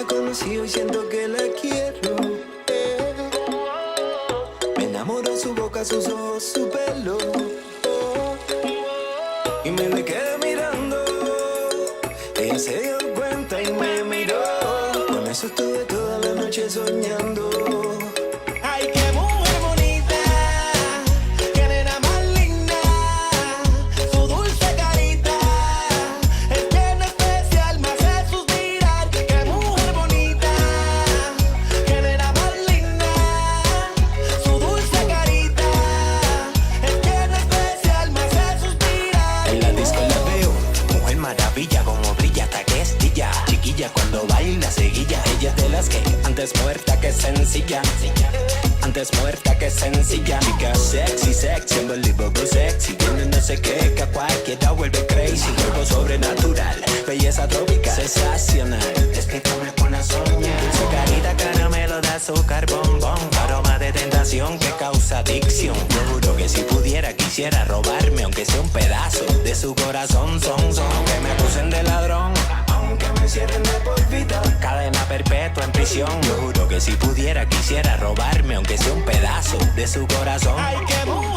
la conocí y siento que la quiero. Me enamoró su boca, sus ojos, su pelo. Y me le quedé mirando. Ella se dio cuenta y me miró. Con eso estuve toda la noche soñando. Ay, qué mujer bonita, qué nena más linda, su dulce carita es bien especial, me hace suspirar. Qué mujer bonita, qué nena más linda, su dulce carita es bien especial, me hace suspirar. En la disco la veo, mujer maravilla, como brilla hasta que estilla. Chiquilla cuando baila seguilla, ella es de las que antes muerta que sencilla. Antes muerta que sencilla. Chica sexy, sexy, unbelievable sexy. Tiene no sé qué que a cualquiera vuelve crazy. Cuerpo sobrenatural, belleza tropical, sensacional. Es que tú me pones a soñar. Su carita caramelo de azúcar, bombón. Aroma de tentación que causa adicción. Yo juro que si pudiera quisiera robarme, aunque sea un pedazo de su corazón. Son, aunque me acusen de ladrón, aunque me cierren de por vida, cadena perpetua en prisión. Yo juro que si pudiera quisiera robarme, aunque sea un pedazo de su corazón. Ay, qué mujer